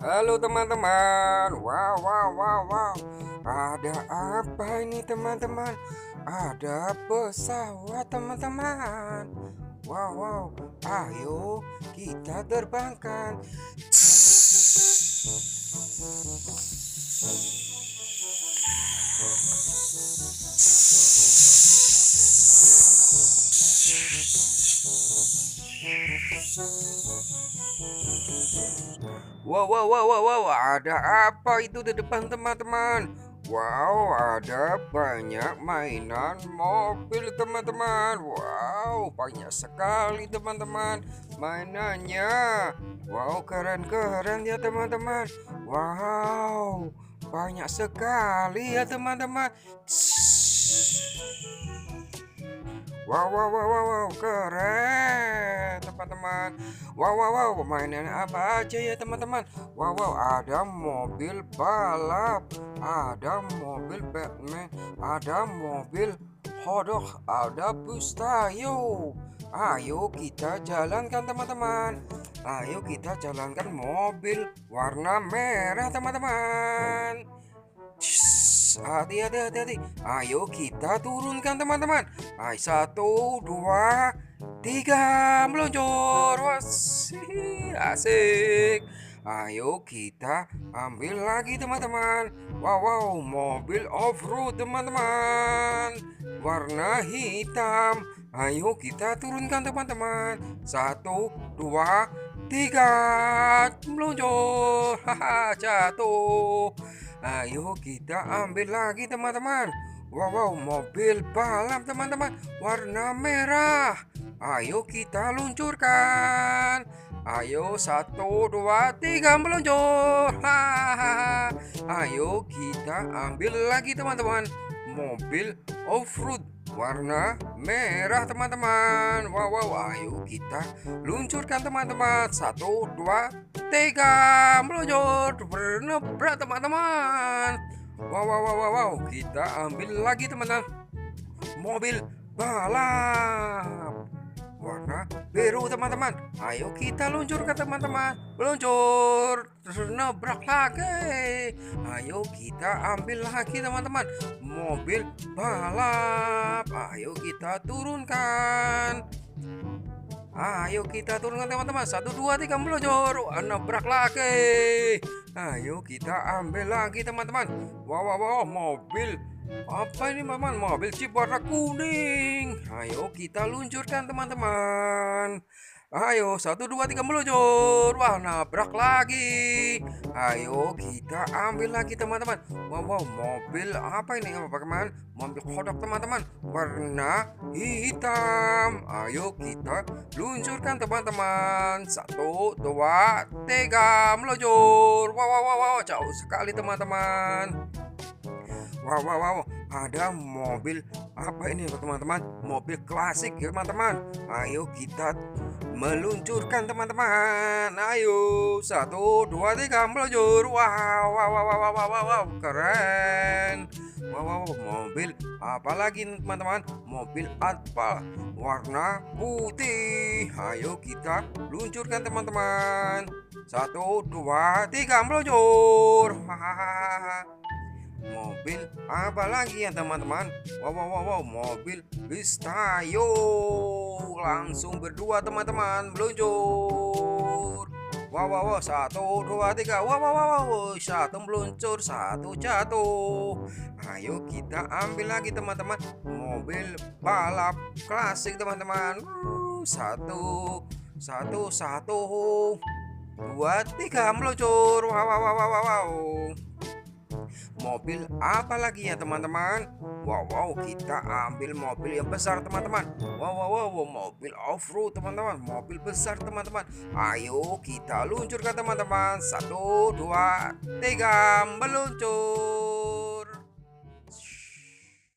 Halo teman-teman. Wow, wow, wow, wow. Ada apa ini teman-teman? Ada pesawat teman-teman. Wow, wow. Ayo kita terbangkan. Wow, wow, wow, wow, wow. Ada apa itu di depan teman-teman? Wow, ada banyak mainan mobil teman-teman. Wow, banyak sekali teman-teman mainannya. Wow, keren-keren ya teman-teman. Wow, banyak sekali ya teman-teman. Wow, wow, wow, wow, wow, keren teman-teman. Wow, wow, wow, mainan apa aja ya teman-teman? Wow, wow, ada mobil balap, ada mobil Batman, ada mobil hodok, ada bus tayo. Ayo kita jalankan teman-teman. Ayo kita jalankan mobil warna merah teman-teman. Hati-hati, hati-hati. Ayo kita turunkan teman-teman. Ayo, 1, 2, 3, meluncur. Wasih, asik. Ayo kita ambil lagi teman-teman. Wow, wow, mobil off-road teman-teman. Warna hitam. Ayo kita turunkan teman-teman. 1, 2, 3, meluncur. Haha, jatuh. Ayo kita ambil lagi teman-teman. Wow, wow, mobil balap teman-teman warna merah. Ayo kita luncurkan. Ayo 1, 2, 3 meluncur. Hahaha. Ayo kita ambil lagi teman-teman. Mobil off-road warna merah teman-teman. Wow, wow, ayo kita luncurkan teman-teman. 1, 2, 3 meluncur bernabrak teman-teman. Wow, wow, wow, wow, wow. Kita ambil lagi teman-teman. Mobil balap warna biru teman-teman. Ayo kita luncurkan teman-teman. Meluncur nabrak lagi. Ayo kita ambil lagi teman-teman. Mobil balap. Ayo kita turunkan. Ayo kita turunkan teman-teman. 1, 2, 3 meluncur. Nabrak lagi. Ayo kita ambil lagi teman-teman. Wow, wow, wow, mobil apa ini teman-teman? Mobil jeep warna kuning. Ayo kita luncurkan teman-teman. Ayo 1, 2, 3 meluncur. Wah, nabrak lagi. Ayo kita ambil lagi teman-teman. Wow, wow, mobil apa ini? Apa teman? Mobil kodok teman-teman. Warna hitam. Ayo kita luncurkan teman-teman. 1, 2, 3 meluncur. Wow, wow, wow, wow, jauh sekali teman-teman. Wow, wow, wow, ada mobil apa ini teman-teman? Mobil klasik ya teman-teman. Ayo kita meluncurkan teman-teman. Ayo 1, 2, 3 meluncur. Wow, wow, wow, wow, wow, wow, wow, wow. Keren. Wow, wow, mobil apa lagi teman-teman? Mobil apa warna putih. Ayo kita luncurkan teman-teman. 1, 2, 3 meluncur. Hahaha. Mobil apa lagi ya teman-teman? Wow, wow, wow, wow, mobil bis tayo. Langsung berdua teman-teman meluncur. Wow, wow, wow, 1, 2, 3. Wow, wow, wow, wow, satu meluncur, satu jatuh. Ayo kita ambil lagi teman-teman. Mobil balap klasik teman-teman. Satu, satu, 1, 2, 3 meluncur. Wow, wow, wow, wow, wow, wow. Mobil apa lagi ya teman-teman? Wow, wow, kita ambil mobil yang besar teman-teman. Wow, wow, wow, wow, mobil off-road teman-teman. Mobil besar teman-teman. Ayo kita luncurkan teman-teman. 1, 2, 3 meluncur.